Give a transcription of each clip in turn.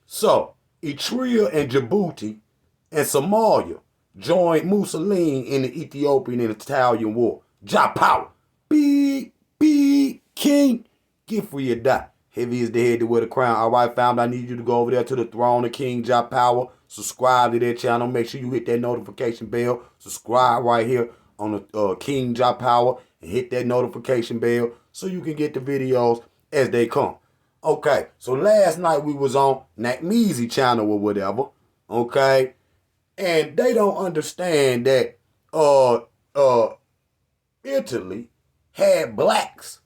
So, Eritrea and Djibouti and Somalia joined Mussolini in the Ethiopian and Italian War. Power. Big, big king. Get free or die. Heavy is the head to wear the crown. All right, fam, I need you to go over there to the throne of Kingjahpower. Subscribe to their channel. Make sure you hit that notification bell. Subscribe right here on the Kingjahpower and hit that notification bell so you can get the videos as they come. Okay, so last night we was on Nakmeezy channel or whatever. Okay, and they don't understand that Italy had blacks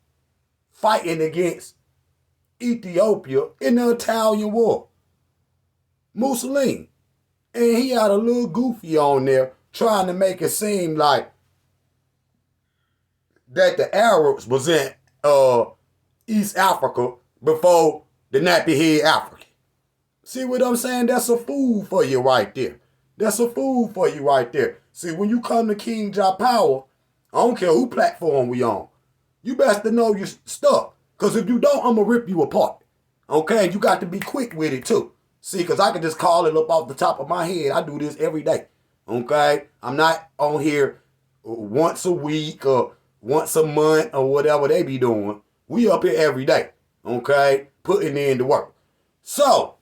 fighting against Ethiopia in the Italian War. Mussolini. And he had a little goofy on there trying to make it seem like that the Arabs was in East Africa before the nappy head African. See what I'm saying? That's a fool for you right there. That's a fool for you right there. See, when you come to Kingjahpower, I don't care who platform we on, you best to know your stuff. Because if you don't, I'm going to rip you apart. Okay? You got to be quick with it too. See, because I can just call it up off the top of my head. I do this every day. Okay? I'm not on here once a week or once a month or whatever they be doing. We up here every day. Okay? Putting in the work. So,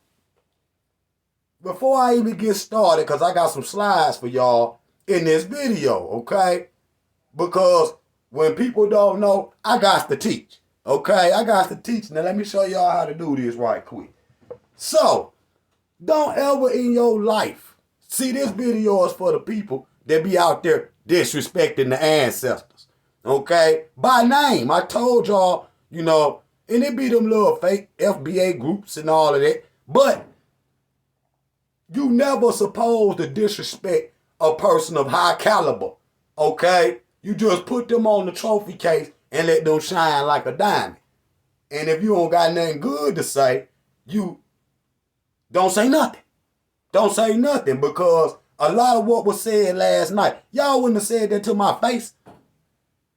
before I even get started, because I got some slides for y'all in this video, okay? Because when people don't know, I got to teach. Okay? I got to teach. Now, let me show y'all how to do this right quick. So, don't ever in your life, see, this video is for the people that be out there disrespecting the ancestors. Okay? By name, I told y'all, you know, and it be them little fake FBA groups and all of that. But you never supposed to disrespect a person of high caliber. Okay? You just put them on the trophy case and let them shine like a diamond. And if you don't got nothing good to say, you don't say nothing. Don't say nothing, because a lot of what was said last night, y'all wouldn't have said that to my face.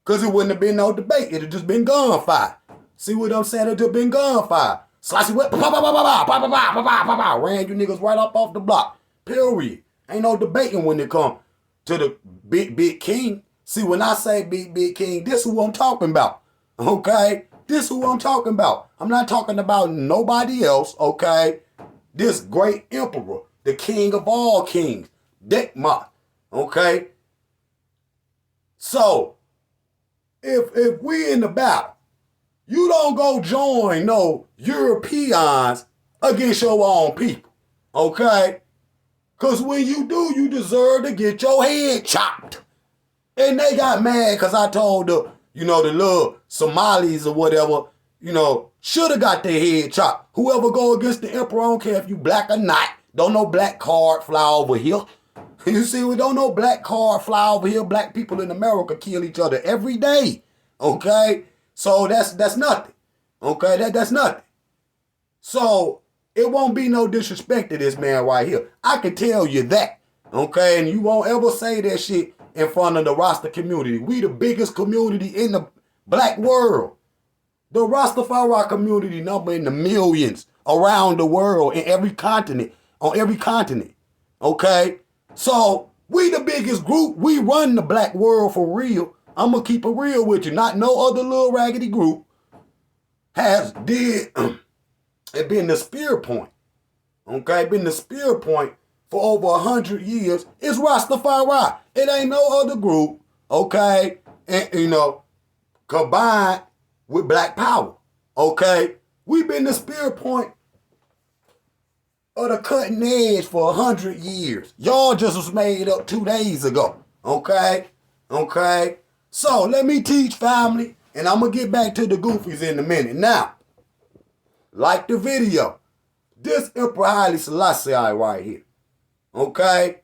Because it wouldn't have been no debate. It would have just been gunfire. See what I'm saying? It would have been gunfire. Selassie went, ran you niggas right up off the block. Period. Ain't no debating when it come to the big, big king. See, when I say big, big king, this is who I'm talking about. Okay? This is who I'm talking about. I'm not talking about nobody else, okay? This great emperor, the king of all kings, Dekma, okay? So, if we in the battle, you don't go join no Europeans against your own people, okay? Because when you do, you deserve to get your head chopped. And they got mad because I told the, you know, the little Somalis or whatever, you know, should have got their head chopped. Whoever go against the emperor, I don't care if you black or not. Don't no black card fly over here. You see, we don't know black card fly over here. Black people in America kill each other every day. Okay? So that's nothing. Okay? That's nothing. So it won't be no disrespect to this man right here. I can tell you that. Okay? And you won't ever say that shit in front of the Rasta community. We the biggest community in the black world. The Rastafari community number in the millions around the world, in every continent, on every continent. Okay? So, we the biggest group. We run the black world for real. I'm going to keep it real with you. Not no other little raggedy group has did it been the spear point. Okay? Been the spear point for over 100 years. It's Rastafari. It ain't no other group. Okay? And, you know, combined with black power. Okay? We've been the spear point of the cutting edge for 100 years. Y'all just was made up 2 days ago. Okay? Okay? So, let me teach, family, and I'm going to get back to the goofies in a minute. Now, like the video, this Emperor Haile Selassie right here. Okay?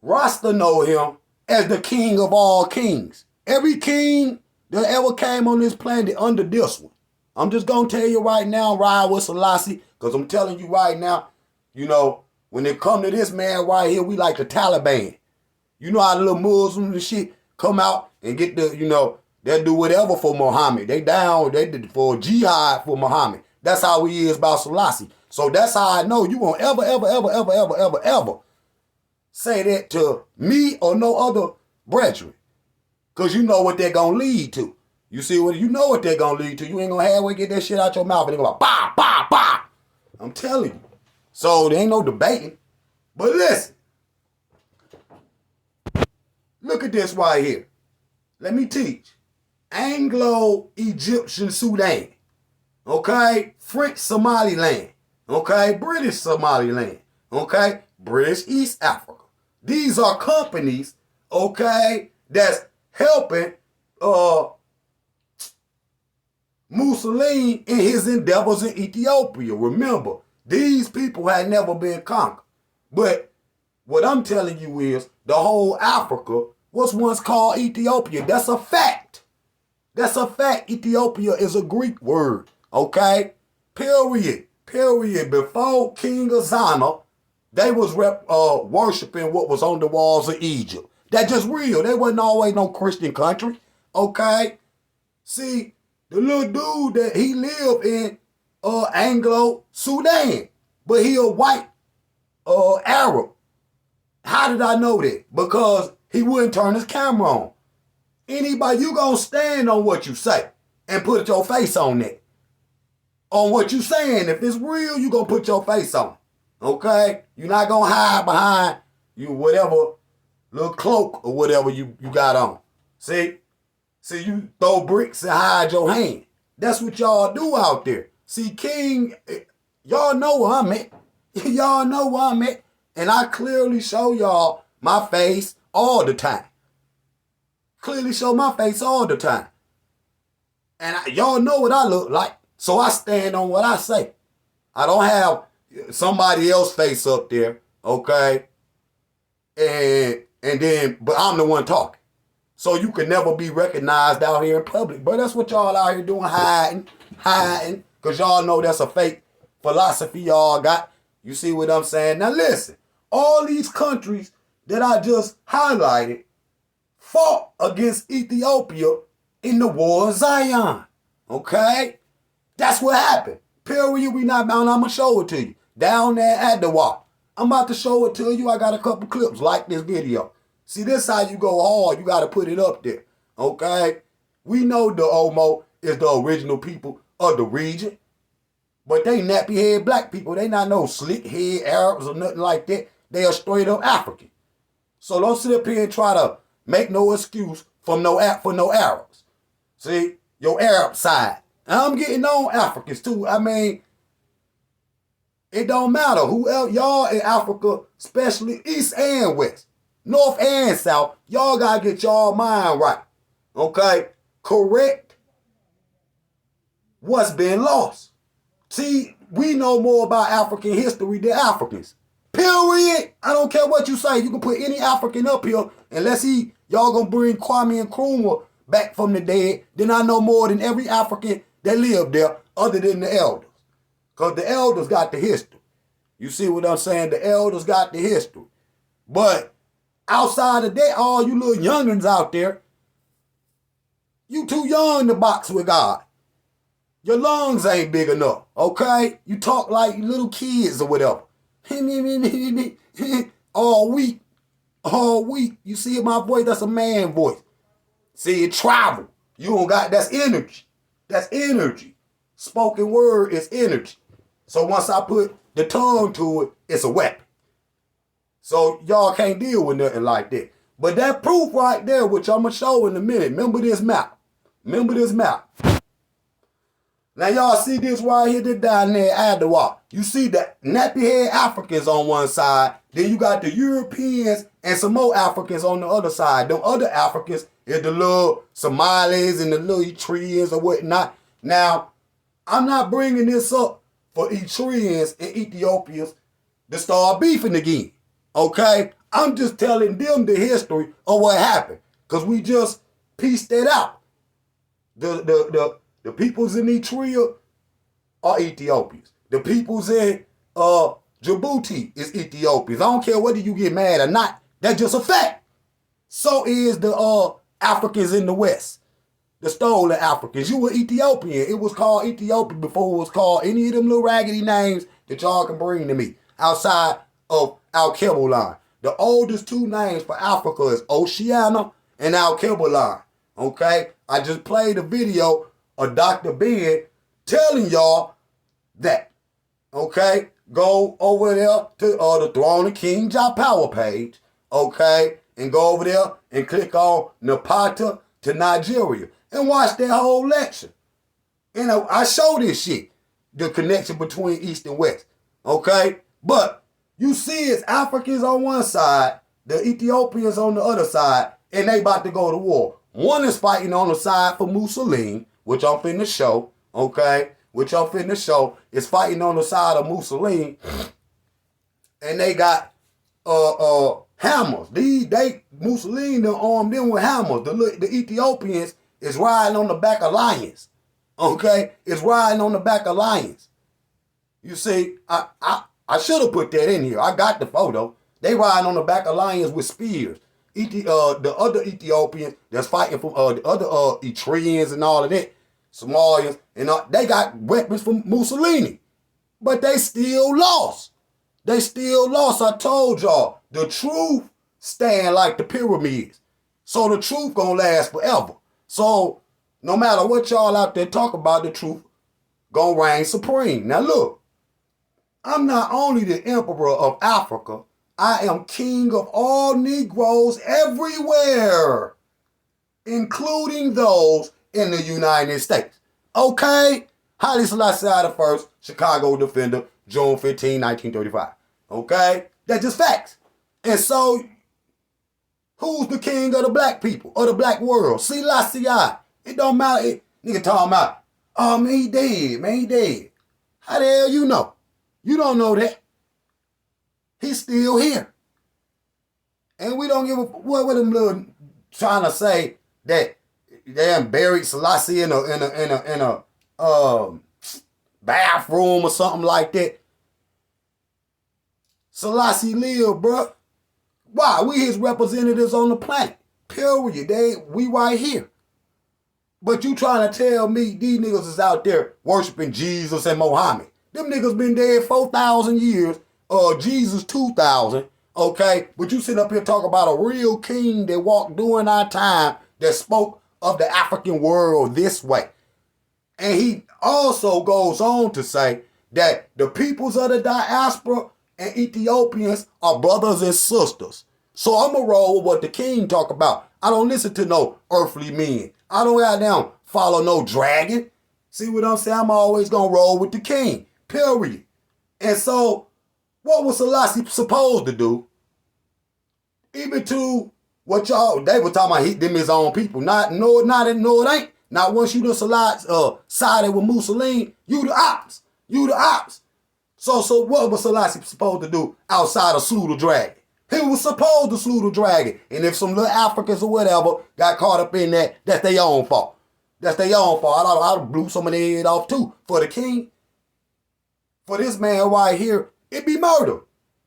Rasta know him as the king of all kings. Every king that ever came on this planet under this one. I'm just going to tell you right now, ride with Selassie, because I'm telling you right now, you know, when it come to this man right here, we like the Taliban. You know how the little Muslims and shit come out and get the, you know, they'll do whatever for Muhammad. They down, they did for jihad for Muhammad. That's how he is about Selassie. So that's how I know you won't ever say that to me or no other brethren. Because you know what they're going to lead to. You see what you know what they're going to lead to. You ain't going to halfway get that shit out your mouth and they're going to bah, bah, bah. I'm telling you. So there ain't no debating. But listen. Look at this right here. Let me teach. Anglo-Egyptian Sudan. Okay? French Somaliland. Okay? British Somaliland. Okay? British East Africa. These are companies, okay, that's helping Mussoline in his endeavors in Ethiopia. Remember, these people had never been conquered. But what I'm telling you is the whole Africa was once called Ethiopia. That's a fact. That's a fact. Ethiopia is a Greek word. Okay? Period. Before King Azana, they was worshiping what was on the walls of Egypt. That's just real. They wasn't always no Christian country. Okay? See, the little dude that he lived in Anglo-Sudan, but he a white Arab. How did I know that? Because he wouldn't turn his camera on. Anybody, you gonna stand on what you say and put your face on it. On what you saying. If it's real, you gonna put your face on it. Okay? You're not gonna hide behind you whatever little cloak or whatever you got on. See, you throw bricks and hide your hand. That's what y'all do out there. See, King, y'all know where I'm at. Y'all know where I'm at. And I clearly show y'all my face all the time. Clearly show my face all the time. And y'all know what I look like. So I stand on what I say. I don't have somebody else's face up there, okay? And then, but I'm the one talking. So you can never be recognized out here in public. But that's what y'all out here doing, hiding. Because y'all know that's a fake philosophy y'all got. You see what I'm saying? Now listen, all these countries that I just highlighted fought against Ethiopia in the War of Zion. Okay? That's what happened. Period. We not bound. I'm going to show it to you. Down there at the wall. I'm about to show it to you. I got a couple clips like this video. See, this how you go hard. You got to put it up there. Okay? We know the Omo is the original people of the region. But they nappy head black people. They not no slick head Arabs or nothing like that. They are straight up African. So don't sit up here and try to make no excuse for no Arabs. See? Your Arab side. And I'm getting on Africans too. I mean, it don't matter who else y'all in Africa, especially East and West, North and South, y'all gotta get y'all mind right. Okay? Correct what's been lost. See, we know more about African history than Africans. Period. I don't care what you say. You can put any African up here, unless y'all gonna bring Kwame Nkrumah back from the dead, then I know more than every African that lived there other than the elders. Because the elders got the history. You see what I'm saying? The elders got the history. But outside of that, all you little youngins out there, you too young to box with God. Your lungs ain't big enough, okay? You talk like little kids or whatever. All week. You see my voice? That's a man voice. See, it travel. You don't got, that's energy. That's energy. Spoken word is energy. So once I put the tongue to it, it's a weapon. So y'all can't deal with nothing like that. But that proof right there, which I'm going to show in a minute, remember this map. Now y'all see this right here, this down there at the wall. You see the nappy head Africans on one side, then you got the Europeans and some more Africans on the other side. Them other Africans is the little Somalis and the little Eritreans or whatnot. Now, I'm not bringing this up for Eritreans and Ethiopians to start beefing again, okay? I'm just telling them the history of what happened, because we just pieced that out. The peoples in Eritrea are Ethiopians. The peoples in Djibouti is Ethiopians. I don't care whether you get mad or not. That's just a fact. So is the Africans in the West. The stolen Africans. You were Ethiopian. It was called Ethiopia before it was called any of them little raggedy names that y'all can bring to me outside of Alkebulan. The oldest two names for Africa is Oceania and Alkebulan. Okay? I just played a video of Dr. Ben telling y'all that. Okay? Go over there to the Throne of Kingjahpower page. Okay? And go over there and click on Napata to Nigeria and watch that whole lecture. You know, I show this shit, the connection between East and West. Okay? But you see it's Africans on one side, the Ethiopians on the other side, and they about to go to war. One is fighting on the side for mussoline, which I'm finna show, okay? Which I'm finna show is fighting on the side of mussoline, and they got hammers. Mussoline done armed them with hammers. The Ethiopians is riding on the back of lions, okay? It's riding on the back of lions. You see, I should have put that in here. I got the photo. They riding on the back of lions with spears. The other Ethiopians that's fighting for the other Eritreans and all of that, Somalians, and they got weapons from Mussolini. But they still lost. They still lost. I told y'all, the truth stand like the pyramids. So the truth gonna last forever. So no matter what y'all out there talk about, the truth gonna reign supreme. Now look. I'm not only the emperor of Africa, I am king of all Negroes everywhere, including those in the United States. Okay? Haile Selassie I, Chicago defender, June 15, 1935. Okay? That's just facts. And so, who's the king of the black people, of the black world? Selassie I. It don't matter. Nigga talking about, oh man, he dead, man, he dead. How the hell you know? You don't know that. He's still here. And we don't give a what them little trying to say that they buried Selassie in a bathroom or something like that. Selassie lived, bruh. Why? We his representatives on the planet. Period. We right here. But you trying to tell me these niggas is out there worshiping Jesus and Muhammad. Them niggas been dead 4,000 years, Jesus 2,000, okay? But you sit up here talking about a real king that walked during our time that spoke of the African world this way. And he also goes on to say that the peoples of the diaspora and Ethiopians are brothers and sisters. So I'm going to roll with what the king talk about. I don't listen to no earthly men. I don't goddamn follow no dragon. See what I'm saying? I'm always going to roll with the king. Period. And so, what was Selassie supposed to do? Even to what y'all, they were talking about them his own people. No, it ain't. Not once you done sided with Mussolini, you the ops. You the ops. So what was Selassie supposed to do outside of slew the dragon? He was supposed to slew the dragon. And if some little Africans or whatever got caught up in that, that's their own fault. That's their own fault. I'd blew some of their head off too. For the king, for this man right here, it be murder.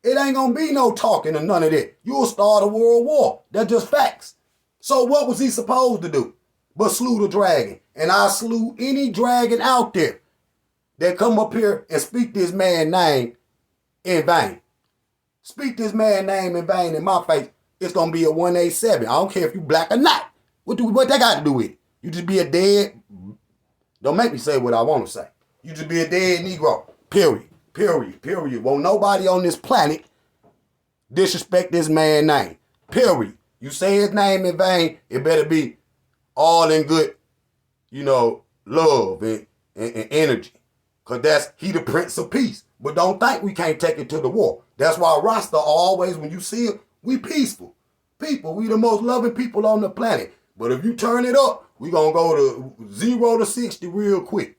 It ain't gonna be no talking or none of that. You'll start a world war. That's just facts. So what was he supposed to do? But slew the dragon. And I slew any dragon out there that come up here and speak this man's name in vain. Speak this man's name in vain in my face, it's gonna be a 187. I don't care if you black or not. What that got to do with it? You just be a dead, don't make me say what I want to say. You just be a dead Negro. Period. Won't nobody on this planet disrespect this man's name. Period. You say his name in vain, it better be all in good, love and energy. Because he the Prince of Peace. But don't think we can't take it to the war. That's why Rasta always, when you see it, we peaceful people. We the most loving people on the planet. But if you turn it up, we going to go to 0 to 60 real quick.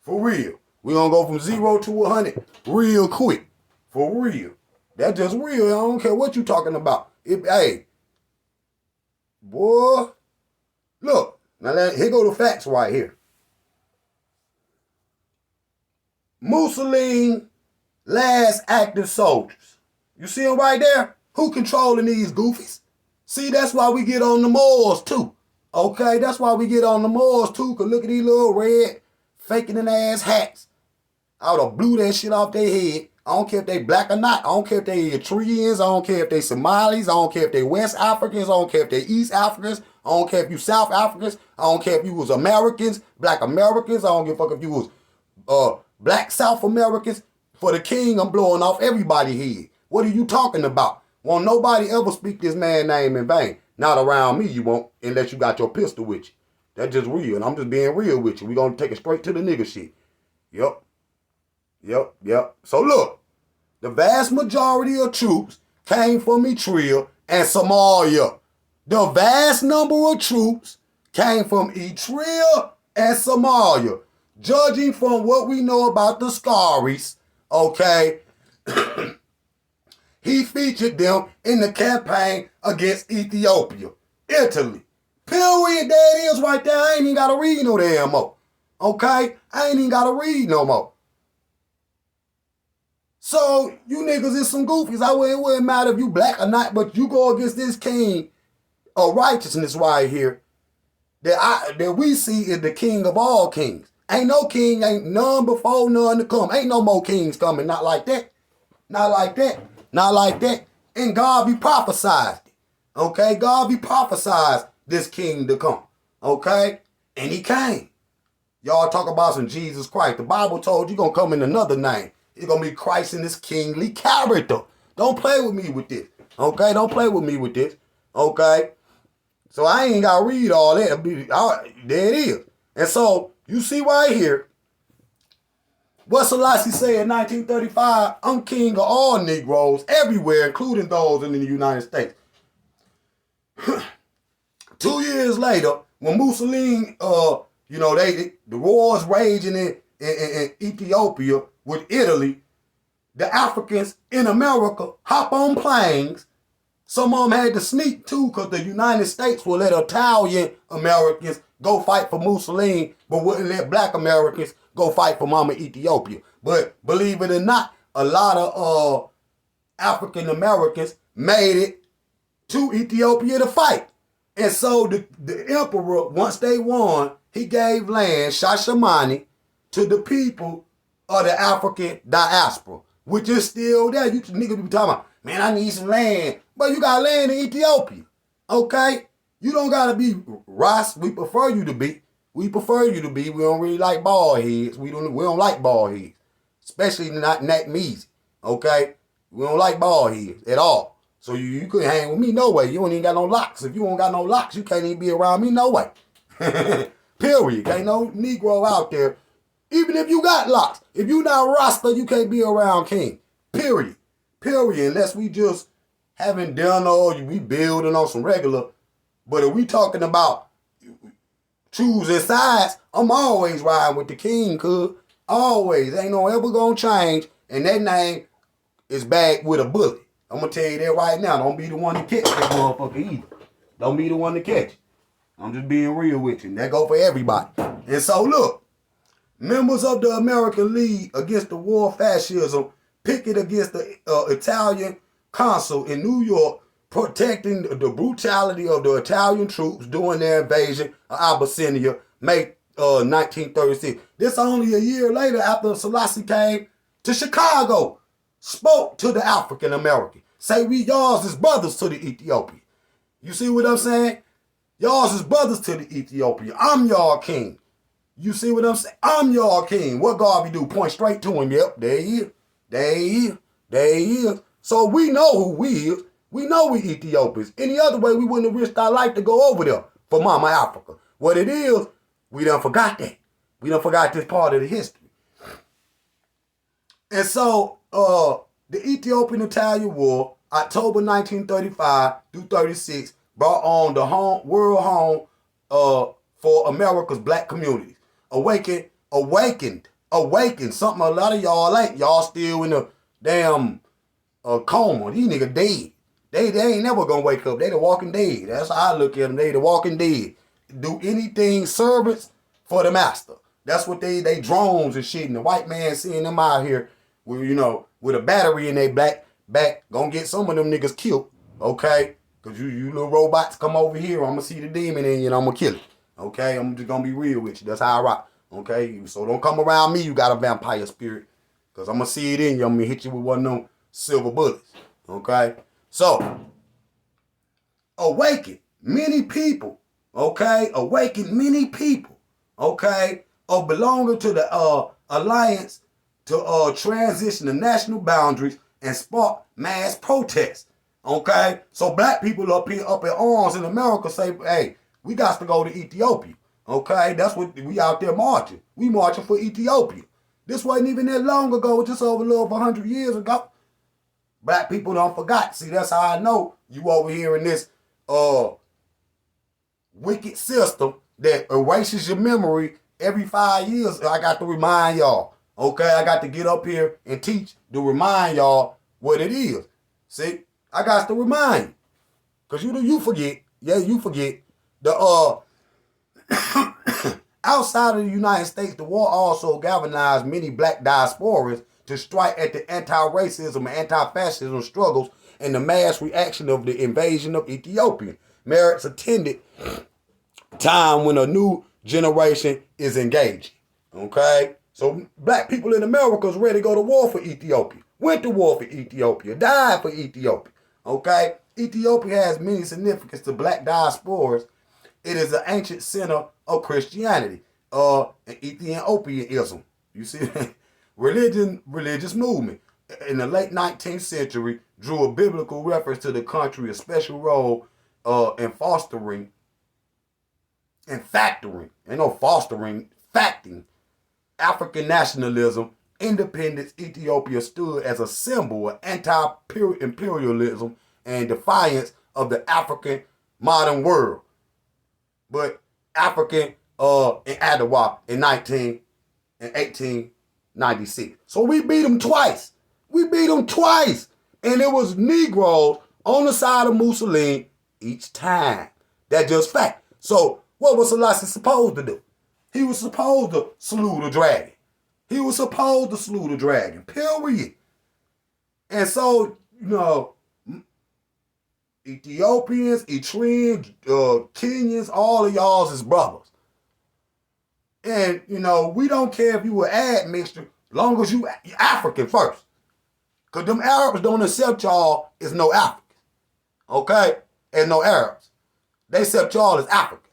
For real. We going to go from 0 to 100 real quick. For real. That's just real. I don't care what you talking about. Hey, boy, look. Now here go the facts right here. Mussolini last active soldiers. You see them right there? Who controlling these goofies? See, that's why we get on the Moors too. Okay, that's why we get on the Moors too, because look at these little red, faking ass hats. I would have blew that shit off their head. I don't care if they black or not. I don't care if they Eritreans. I don't care if they Somalis. I don't care if they West Africans. I don't care if they East Africans. I don't care if you South Africans. I don't care if you was Americans, black Americans. I don't give a fuck if you was black South Americans. For the king, I'm blowing off everybody's head. What are you talking about? Won't nobody ever speak this man's name in vain. Not around me, you won't, unless you got your pistol with you. That's just real, and I'm just being real with you. We gonna take it straight to the nigga shit. Yep. So look, the vast majority of troops came from Eritrea and Somalia. The vast number of troops came from Eritrea and Somalia. Judging from what we know about the Scaris, okay, he featured them in the campaign against Ethiopia, Italy. Period, there it is right there. I ain't even got to read no damn more. Okay? I ain't even got to read no more. So, you niggas is some goofies. It wouldn't matter if you black or not, but you go against this king of righteousness right here that we see is the king of all kings. Ain't no king, ain't none before, none to come. Ain't no more kings coming. Not like that. Not like that. Not like that. And God be prophesied it. Okay? God be prophesied this king to come. Okay? And he came. Y'all talk about some Jesus Christ. The Bible told you gonna come in another name. It's gonna be Christ in his kingly character. Don't play with me with this. Okay? Don't play with me with this. Okay? So I ain't gotta read all that. There it is. And so, you see right here, what Selassie said in 1935, I'm king of all Negroes everywhere, including those in the United States. 2 years later, when mussoline, the wars raging in Ethiopia with Italy, the Africans in America hop on planes. Some of them had to sneak too because the United States will let Italian Americans go fight for Mussolini, but wouldn't let black Americans go fight for Mama Ethiopia. But believe it or not, a lot of African Americans made it to Ethiopia to fight. And so the emperor, once they won, he gave land, Shashamani, to the people of the African diaspora, which is still there. You niggas be talking about, man, I need some land. But you got land in Ethiopia, okay? You don't gotta be Ross. We prefer you to be. We don't really like bald heads. We don't like bald heads. Especially not Nakmeezy. Okay? We don't like bald heads at all. So you couldn't hang with me no way. You don't even got no locks. If you don't got no locks, you can't even be around me no way. Period. Ain't no Negro out there. Even if you got locks. If you not Rasta, you can't be around King. Period. Unless we just having dinner or we building on some regular. But if we talking about choosing sides, I'm always riding with the king, cuz. Always. Ain't no ever gonna change. And that name is back with a bullet. I'm gonna tell you that right now. Don't be the one to catch that motherfucker either. Don't be the one to catch it. I'm just being real with you. And that go for everybody. And so look, members of the American League against the war of fascism picket against the Italian consul in New York, protecting the brutality of the Italian troops during their invasion of Abyssinia, May 1936. This only a year later after Selassie came to Chicago, spoke to the African American. Say we y'all is brothers to the Ethiopian. You see what I'm saying? Y'all is brothers to the Ethiopian. I'm y'all king. You see what I'm saying? I'm y'all king. What Garvey do? Point straight to him. Yep, there he is. There he is. So we know who we is. We know we Ethiopians. Any other way, we wouldn't have risked our life to go over there for Mama Africa. What it is, we done forgot that. We done forgot this part of the history. And so, the Ethiopian-Italian War, October 1935 through 36, brought on the world home for America's black communities. Awakened, something a lot of y'all ain't. Y'all still in a damn coma. These niggas dead. They ain't never gonna wake up. They the walking dead. That's how I look at them. They the walking dead. Do anything servants for the master. That's what they drones and shit. And the white man seeing them out here with, with a battery in their back, gonna get some of them niggas killed. Okay? Cause you little robots come over here, I'm gonna see the demon in you and I'm gonna kill it. Okay? I'm just gonna be real with you. That's how I rock. Okay? So don't come around me, you got a vampire spirit. Because I'm going to see it in you. I'm going to hit you with one of them silver bullets. Okay? So, awaken many people. Okay? Awaken many people. Okay? Of belonging to the alliance to transition the national boundaries and spark mass protests. Okay? So black people up here, up in arms in America say, hey, we got to go to Ethiopia. Okay? That's what we out there marching. We marching for Ethiopia. This wasn't even that long ago, just over a little over 100 years ago. Black people don't forgot. See, that's how I know you over here in this wicked system that erases your memory every 5 years. I got to remind y'all. Okay, I got to get up here and teach to remind y'all what it is. See, I got to remind you. Because you forget. Yeah, you forget. The outside of the United States, the war also galvanized many black diasporas to strike at the anti-racism and anti-fascism struggles and the mass reaction of the invasion of Ethiopia. Merritt's attended time when a new generation is engaging. Okay? So black people in America is ready to go to war for Ethiopia. Went to war for Ethiopia. Died for Ethiopia. Okay? Ethiopia has many significance to black diasporas. It is an ancient center of Christianity. Ethiopianism. You see? Religious movement. In the late 19th century, drew a biblical reference to the country, a special role in fostering and factoring. Facting African nationalism, independence. Ethiopia stood as a symbol of anti-imperialism and defiance of the African modern world. But African in Adwa in 1896. So we beat them twice. And it was Negroes on the side of Mussoline each time. That's just fact. So what was Selassie supposed to do? He was supposed to slew the dragon. Period. And so, Ethiopians, Eritreans, Kenyans, all of y'all is brothers. And, we don't care if you an admixture, long as you African first. Because them Arabs don't accept y'all as no Africans. Okay? As no Arabs. They accept y'all as Africans.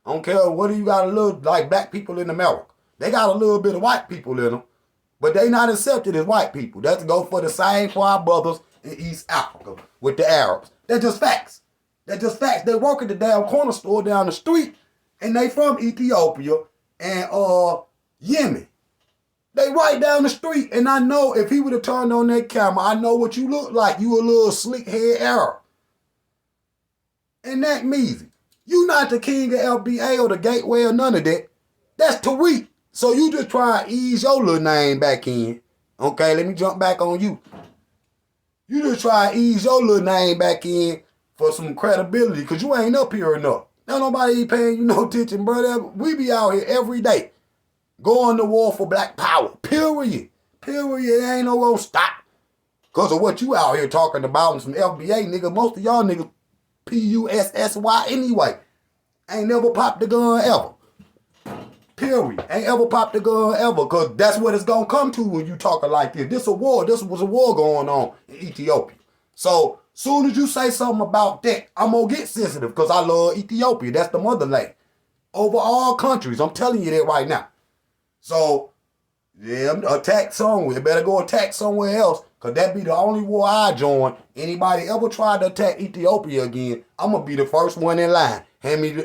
I don't care whether you got a little, like black people in America. They got a little bit of white people in them. But they not accepted as white people. That's go for the same for our brothers in East Africa with the Arabs. They're just facts. They work at the damn corner store down the street. And they from Ethiopia and Yemen. They right down the street. And I know if he would have turned on that camera, I know what you look like. You a little slick head Arab. And Nakmeezy. You not the king of LBA or the gateway or none of that. That's Tariq. So you just try to ease your little name back in. Okay, let me jump back on you. You just try to ease your little name back in for some credibility because you ain't up here enough. Now nobody paying you no attention, brother. We be out here every day going to war for black power. Period. Ain't no gonna stop. Because of what you out here talking about and some FBA nigga. Most of y'all niggas PUSSY anyway. Ain't never popped the gun ever. Period. Ain't ever popped the gun ever. Because that's what it's going to come to when you talking like this. This was a war going on in Ethiopia. So, soon as you say something about that, I'm going to get sensitive because I love Ethiopia. That's the motherland. Over all countries. I'm telling you that right now. So, yeah, attack somewhere. Better go attack somewhere else. Because that be the only war I join. Anybody ever tried to attack Ethiopia again, I'm going to be the first one in line. Hand me the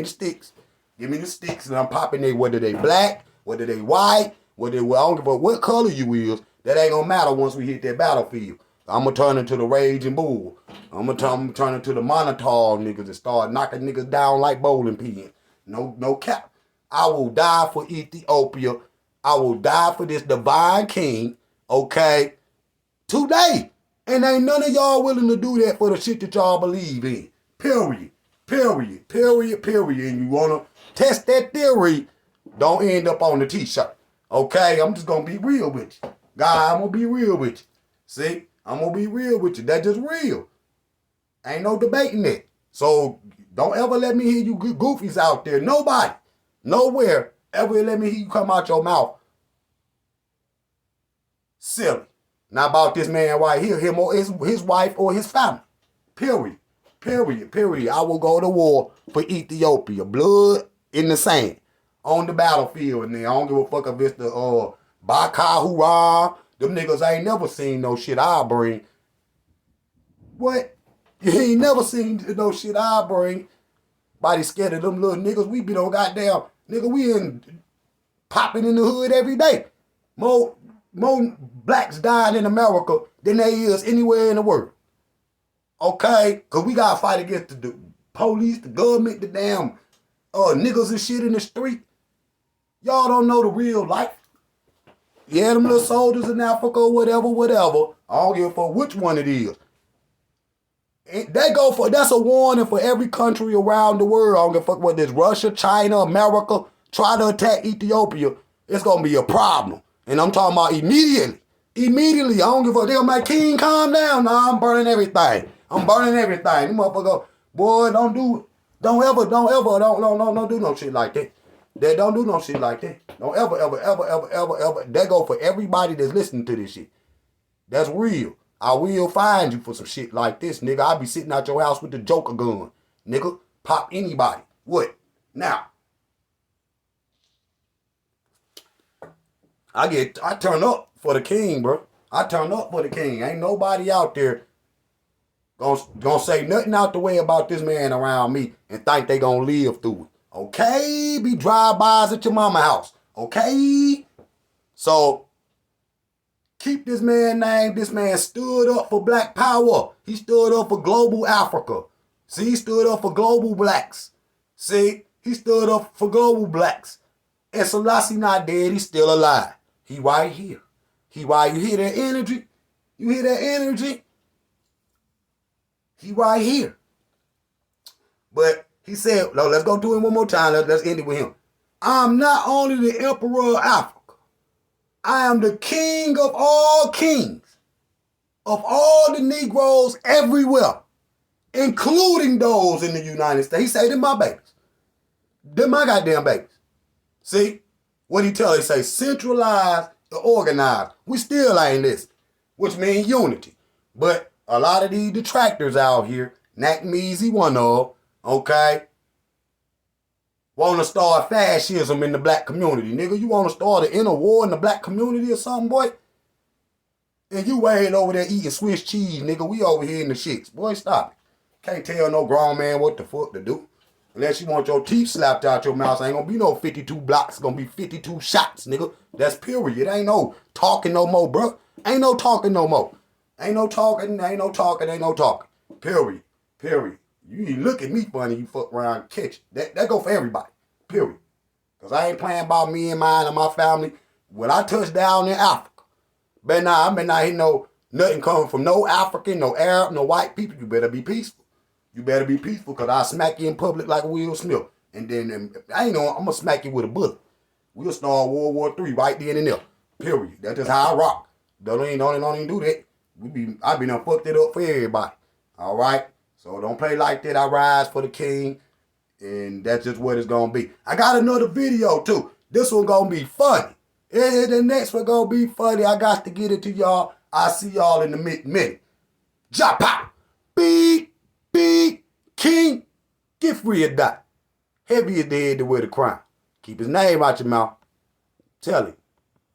sticks. Give me the sticks and I'm popping they, whether they black, whether they white, I don't give a what color you is. That ain't going to matter once we hit that battlefield. I'm going to turn into the raging bull. I'm going to turn into the monotone niggas and start knocking niggas down like bowling pins. No cap. I will die for Ethiopia. I will die for this divine king. Okay, today. And ain't none of y'all willing to do that for the shit that y'all believe in. Period. And you want to test that theory, don't end up on the t-shirt. Okay, I'm just going to be real with you. God, I'm going to be real with you. See, I'm going to be real with you. That's just real. Ain't no debating that. So don't ever let me hear you goofies out there. Nobody, nowhere, ever let me hear you come out your mouth Silly. Not about this man right here, him or his wife or his family. Period. Period. Period. I will go to war for Ethiopia. Blood in the sand. On the battlefield. And I don't give a fuck if it's the Baka Hurrah. Them niggas ain't never seen no shit I bring. What? You ain't never seen no shit I bring. Body scared of them little niggas. We be on goddamn, nigga, we in popping in the hood every day. More blacks dying in America than they is anywhere in the world. Okay? Because we got to fight against the police, the government, the damn niggas and shit in the street. Y'all don't know the real life. Yeah, them little soldiers in Africa, whatever. I don't give a fuck which one it is. That's a warning for every country around the world. I don't give a fuck whether it's Russia, China, America, try to attack Ethiopia. It's going to be a problem. And I'm talking about immediately. Immediately. I don't give a fuck. They're going to make King calm down. Nah, I'm burning everything. Them motherfuckers, boy, don't do it. Don't do no shit like that. They don't do no shit like that. Don't ever. That go for everybody that's listening to this shit. That's real. I will find you for some shit like this, nigga. I be sitting out your house with the Joker gun. Nigga, pop anybody. What? Now, I turn up for the king, bro. I turn up for the king. Ain't nobody out there gonna say nothing out the way about this man around me and think they gonna live through it. Okay? Be drive-bys at your mama house. Okay? So, keep this man named. This man stood up for black power. He stood up for global Africa. See, he stood up for global blacks. See, he stood up for global blacks. And Selassie not dead, he's still alive. He right here. He right, you hear that energy? You hear that energy? He right here. But he said, no, let's go to him one more time. Let's end it with him. I'm not only the emperor of Africa. I am the king of all kings, of all the Negroes everywhere, including those in the United States. He say, they're my babies. They're my goddamn babies. See? What he tell? He say, centralized or organized. We still ain't this, which means unity. But a lot of these detractors out here, Nakmeezy one of them, okay, want to start fascism in the black community. Nigga, you want to start an inner war in the black community or something, boy? And you ain't over there eating Swiss cheese, nigga. We over here in the shits. Boy, stop it. Can't tell no grown man what the fuck to do. Unless you want your teeth slapped out your mouth. Ain't gonna be no 52 blocks. It's gonna be 52 shots, nigga. That's period. Ain't no talking no more, bro. Ain't no talking no more. Ain't no talking. Period. You look at me funny, you fuck around and catch it. That go for everybody. Period. Because I ain't playing about me and mine and my family. When I touch down in Africa, I better not hear nothing coming from no African, no Arab, no white people. You better be peaceful. You better be peaceful, because I'll smack you in public like Will Smith. And then, I'm going to smack you with a bullet. We'll start World War III right then and there. Period. That's just how I rock. Don't even do that. I been done fucked it up for everybody. All right? So don't play like that. I rise for the king. And that's just what it's going to be. I got another video, too. This one going to be funny. And the next one going to be funny. I got to get it to y'all. I'll see y'all in a minute. Japa. Beep. King. Get free or die. Heavy is the head to wear the crown. Keep his name out your mouth. Tell him.